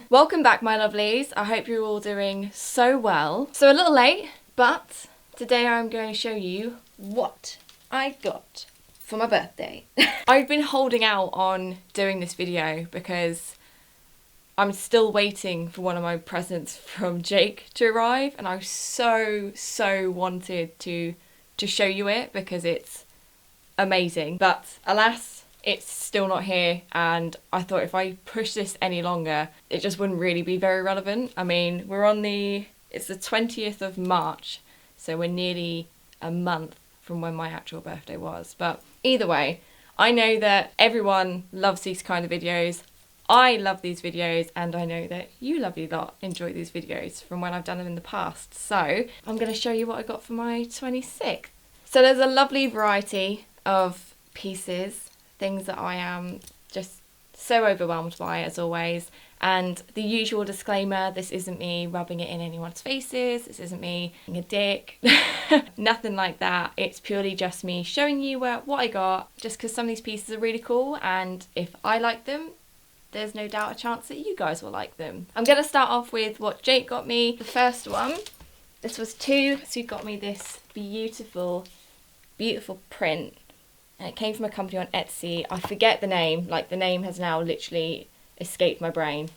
Welcome back, my lovelies. I hope you're all doing so well. So a little late, but today I'm going to show you what I got for my birthday. I've been holding out on doing this video because I'm still waiting for one of my presents from Jake to arrive, and I so wanted to show you it because it's amazing. But alas, it's still not here, and I thought if I push this any longer, it just wouldn't really be very relevant. I mean, it's the 20th of March, so we're nearly a month from when my actual birthday was. But either way, I know that everyone loves these kind of videos. I love these videos, and I know that you lovely lot enjoy these videos from when I've done them in the past. So I'm going to show you what I got for my 26th. So there's a lovely variety of pieces, things that I am just so overwhelmed by, as always. And the usual disclaimer, this isn't me rubbing it in anyone's faces, this isn't me being a dick, nothing like that. It's purely just me showing you what I got, just because some of these pieces are really cool, and if I like them, there's no doubt a chance that you guys will like them. I'm going to start off with what Jake got me. The first one, this was two, so he got me this beautiful print. And it came from a company on Etsy. I forget the name, like the name has now literally escaped my brain.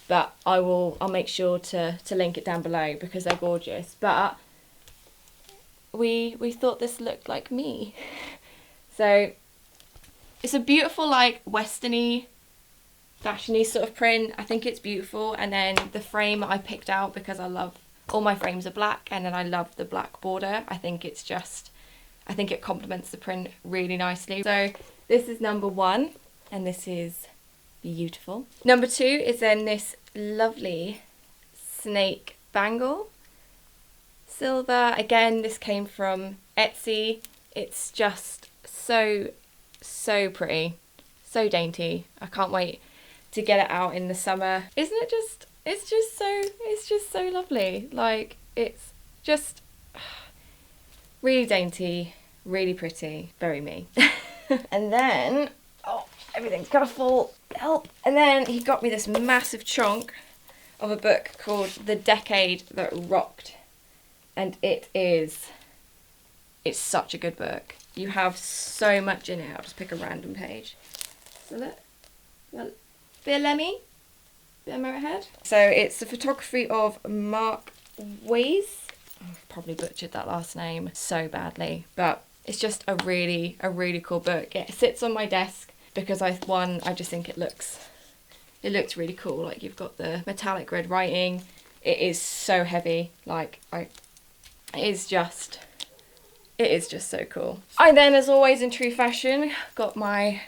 But I'll make sure to link it down below because they're gorgeous. But we thought this looked like me. So it's a beautiful, like, western-y, fashion-y sort of print. I think it's beautiful. And then the frame I picked out because I love, all my frames are black, and then I love the black border. I think it complements the print really nicely. So this is number one, and this is beautiful. Number two is then this lovely snake bangle. Silver. Again, this came from Etsy. It's just so pretty. So dainty. I can't wait to get it out in the summer. Isn't it just, it's just so lovely. Like, it's just really dainty, really pretty, very me. And then, oh, everything's gonna fall, help. And then he got me this massive chunk of a book called The Decade That Rocked. And it's such a good book. You have so much in it. I'll just pick a random page. So look, well, bit of Lemmy, bit of Motorhead. So it's the photography of Mark Weiss. I've probably butchered that last name so badly, but it's just a really cool book. It sits on my desk because I just think it looks really cool. Like, you've got the metallic red writing. It is so heavy. Like, it is just so cool. I then, as always in true fashion, got my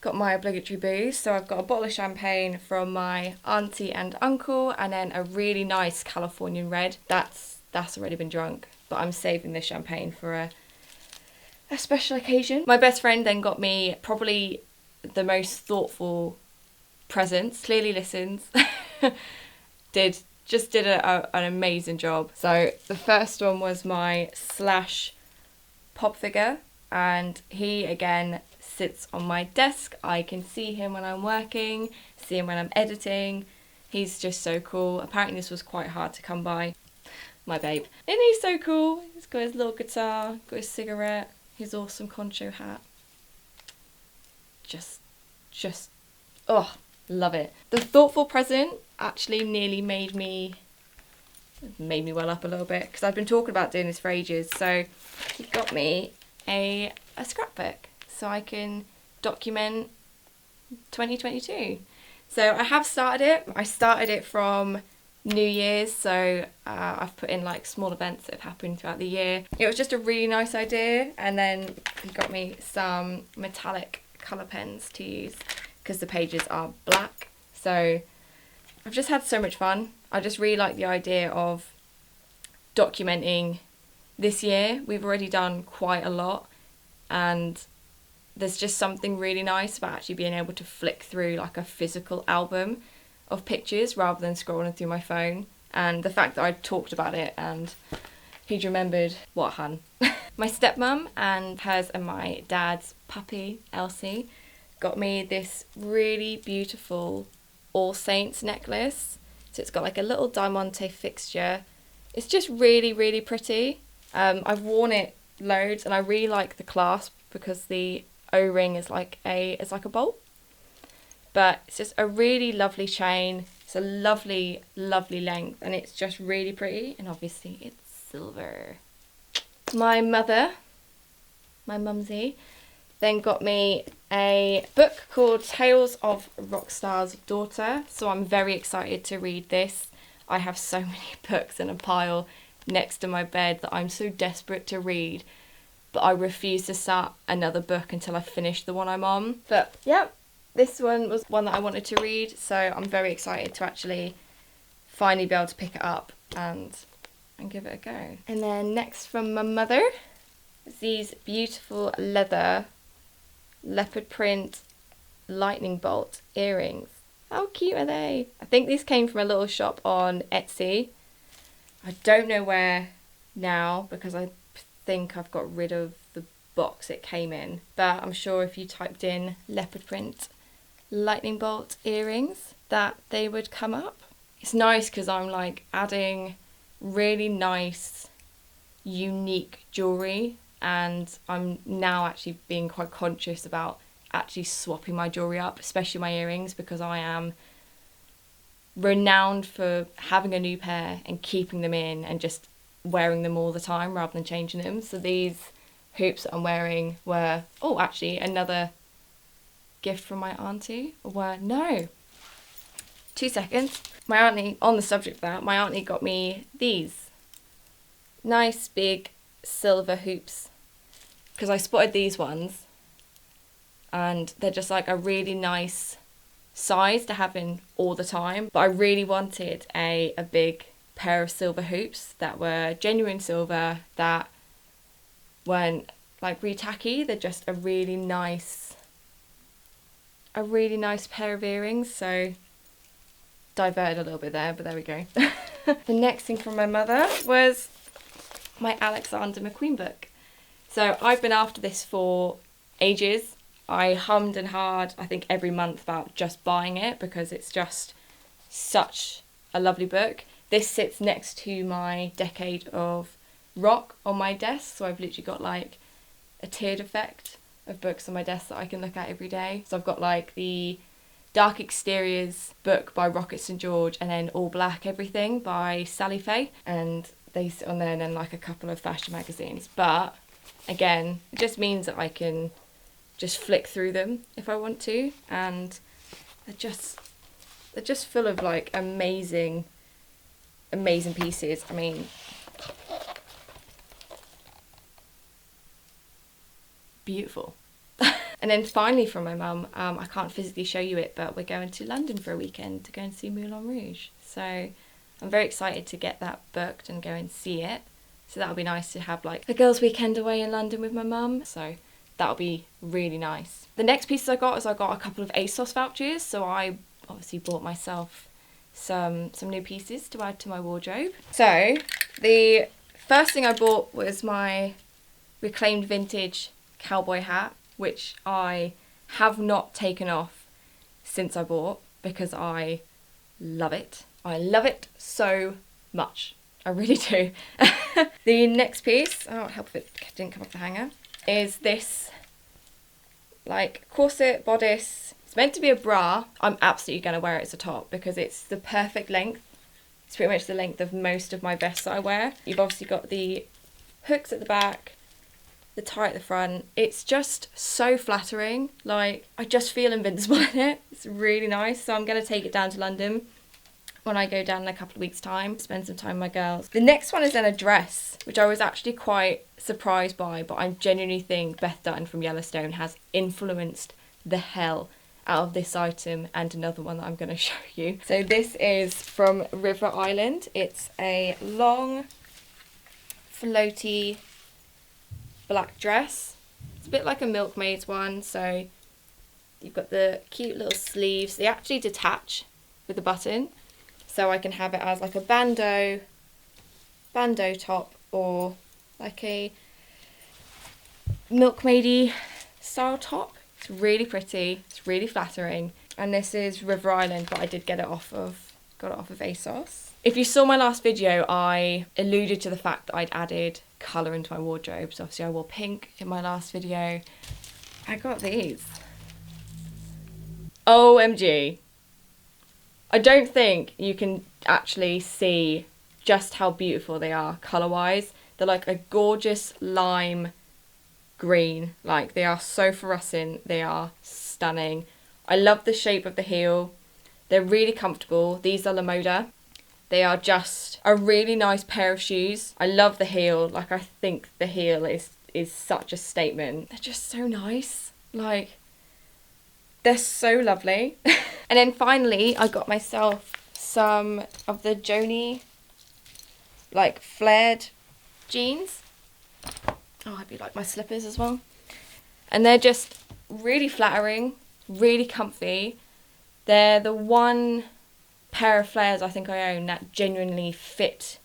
obligatory booze. So I've got a bottle of champagne from my auntie and uncle, and then a really nice Californian red. That's already been drunk, but I'm saving this champagne for a special occasion. My best friend then got me probably the most thoughtful presents. Clearly listens. did an amazing job. So the first one was my Slash pop figure, and he again sits on my desk. I can see him when I'm working, see him when I'm editing. He's just so cool. Apparently this was quite hard to come by. My babe. And he's so cool. He's got his little guitar, got his cigarette, his awesome concho hat. Just, oh, love it. The thoughtful present actually nearly made me well up a little bit, because I've been talking about doing this for ages. So he got me a scrapbook, so I can document 2022. So I have started it. I started it from New Year's, so I've put in like small events that have happened throughout the year. It was just a really nice idea, and then he got me some metallic colour pens to use because the pages are black. So I've just had so much fun. I just really like the idea of documenting this year. We've already done quite a lot, and there's just something really nice about actually being able to flick through like a physical album of pictures rather than scrolling through my phone. And the fact that I talked about it and he'd remembered, what, hun? My stepmum and hers and my dad's puppy, Elsie, got me this really beautiful All Saints necklace. So it's got like a little diamante fixture. It's just really, really pretty. I've worn it loads and I really like the clasp because the O-ring is like a bolt. But it's just a really lovely chain. It's a lovely, lovely length and it's just really pretty, and obviously it's silver. My mumsy, then got me a book called Tales of Rockstar's Daughter. So I'm very excited to read this. I have so many books in a pile next to my bed that I'm so desperate to read, but I refuse to start another book until I finish the one I'm on. But yep, this one was one that I wanted to read, so I'm very excited to actually finally be able to pick it up and give it a go. And then next from my mother, these beautiful leather leopard print lightning bolt earrings. How cute are they? I think these came from a little shop on Etsy. I don't know where now because I think I've got rid of the box it came in, but I'm sure if you typed in leopard print lightning bolt earrings that they would come up. It's nice because I'm like adding really nice unique jewellery, and I'm now actually being quite conscious about actually swapping my jewellery up, especially my earrings, because I am renowned for having a new pair and keeping them in and just wearing them all the time rather than changing them. So these hoops that I'm wearing were, oh, actually another gift from my auntie. No, 2 seconds. My auntie, on the subject of that, my auntie got me these nice big silver hoops because I spotted these ones and they're just like a really nice size to have in all the time. But I really wanted a big pair of silver hoops that were genuine silver, that weren't like really tacky. They're just a really nice pair of earrings. So diverted a little bit there, but there we go. The next thing from my mother was my Alexander McQueen book. So I've been after this for ages. I hummed and hawed, I think, every month about just buying it because it's just such a lovely book. This sits next to my Decade of Rock on my desk, so I've literally got like a tiered effect of books on my desk that I can look at every day. So I've got like the Dark Exteriors book by Rocket St George, and then All Black Everything by Sally Faye, and they sit on there, and then like a couple of fashion magazines. But again, it just means that I can just flick through them if I want to, and they're just full of like amazing pieces. I mean, beautiful. And then finally from my mum, I can't physically show you it, but we're going to London for a weekend to go and see Moulin Rouge. So I'm very excited to get that booked and go and see it. So that'll be nice to have like a girls' weekend away in London with my mum. So that'll be really nice. The next pieces I got a couple of ASOS vouchers. So I obviously bought myself some new pieces to add to my wardrobe. So the first thing I bought was my reclaimed vintage cowboy hat, which I have not taken off since I bought because I love it. I love it so much. I really do. The next piece, oh, help if it didn't come off the hanger, is this like corset bodice. It's meant to be a bra. I'm absolutely going to wear it as a top because it's the perfect length. It's pretty much the length of most of my vests that I wear. You've obviously got the hooks at the back, the tie at the front. It's just so flattering. Like, I just feel invincible in it. It's really nice. So I'm going to take it down to London when I go down in a couple of weeks' time, spend some time with my girls. The next one is then a dress, which I was actually quite surprised by, but I genuinely think Beth Dutton from Yellowstone has influenced the hell out of this item and another one that I'm going to show you. So this is from River Island. It's a long, floaty black dress. It's a bit like a Milkmaid's one, so you've got the cute little sleeves. They actually detach with the button, so I can have it as like a bandeau top or like a milkmaidy style top. It's really pretty, it's really flattering, And this is River Island, but I did get it off of ASOS. If you saw my last video, I alluded to the fact that I'd added colour into my wardrobe. So obviously I wore pink in my last video. I got these. OMG. I don't think you can actually see just how beautiful they are colour-wise. They're like a gorgeous lime green. Like, they are so fluorescent. They are stunning. I love the shape of the heel. They're really comfortable. These are Lamoda. They are just a really nice pair of shoes. I love the heel. Like, I think the heel is such a statement. They're just so nice. Like, they're so lovely. And then finally, I got myself some of the Joni, like, flared jeans. Oh, I hope you like my slippers as well. And they're just really flattering, really comfy. They're the one pair of flares I think I own that genuinely fit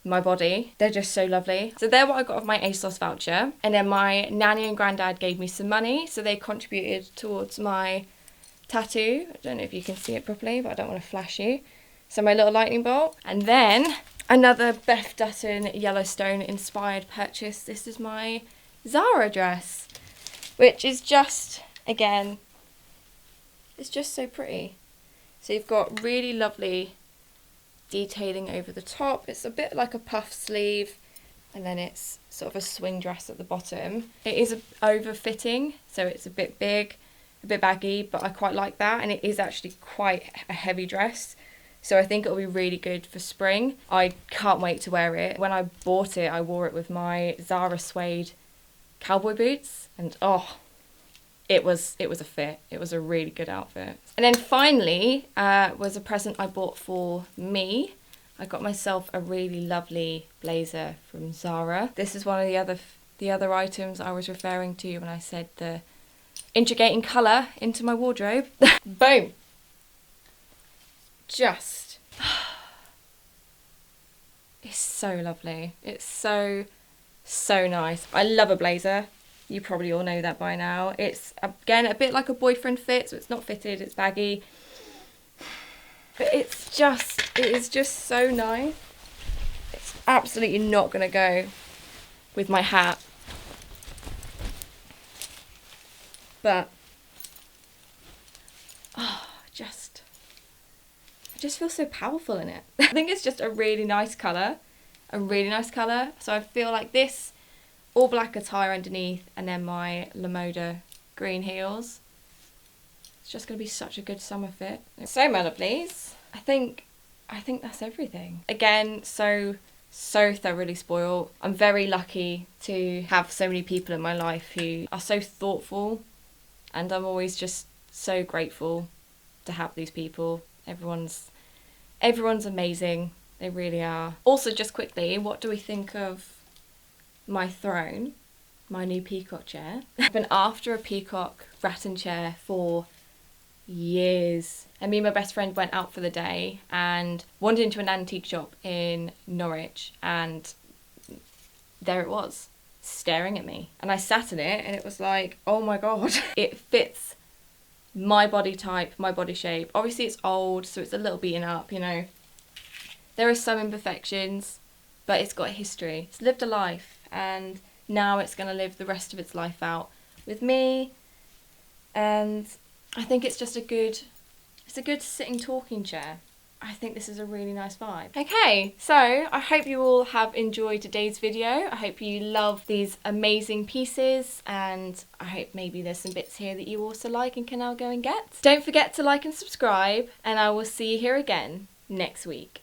my body. They're just so lovely. So they're what I got of my ASOS voucher. And then my nanny and granddad gave me some money, so they contributed towards my tattoo. I don't know if you can see it properly, but I don't want to flash you. So my little lightning bolt. And then another Beth Dutton Yellowstone inspired purchase. This is my Zara dress, which is just, again, it's just so pretty. So you've got really lovely detailing over the top. It's a bit like a puff sleeve, and then it's sort of a swing dress at the bottom. It is over-fitting, so it's a bit big, a bit baggy, but I quite like that, and it is actually quite a heavy dress. So I think it'll be really good for spring. I can't wait to wear it. When I bought it, I wore it with my Zara suede cowboy boots, and oh, it was a fit. It was a really good outfit. And then finally was a present I bought for me. I got myself a really lovely blazer from Zara. This is one of the other items I was referring to when I said the integrating colour into my wardrobe. Boom! Just, it's so lovely. It's so nice. I love a blazer. You probably all know that by now. It's, again, a bit like a boyfriend fit, so it's not fitted, it's baggy. But it is just so nice. It's absolutely not going to go with my hat. But, oh, I just feel so powerful in it. I think it's just a really nice colour. So I feel like this all black attire underneath, and then my Lamoda green heels. It's just going to be such a good summer fit. So my lovelies, I think that's everything. Again, so thoroughly spoiled. I'm very lucky to have so many people in my life who are so thoughtful, and I'm always just so grateful to have these people. Everyone's amazing. They really are. Also, just quickly, what do we think of my throne, my new peacock chair? I've been after a peacock rattan chair for years. And me and my best friend went out for the day and wandered into an antique shop in Norwich, and there it was, staring at me. And I sat in it and it was like, oh my god, it fits my body type, my body shape. Obviously it's old, so it's a little beaten up, you know. There are some imperfections, but it's got a history. It's lived a life, and now it's going to live the rest of its life out with me. And I think it's just a good sitting talking chair. I think this is a really nice vibe. Okay, so I hope you all have enjoyed today's video. I hope you love these amazing pieces, and I hope maybe there's some bits here that you also like and can now go and get. Don't forget to like and subscribe, and I will see you here again next week.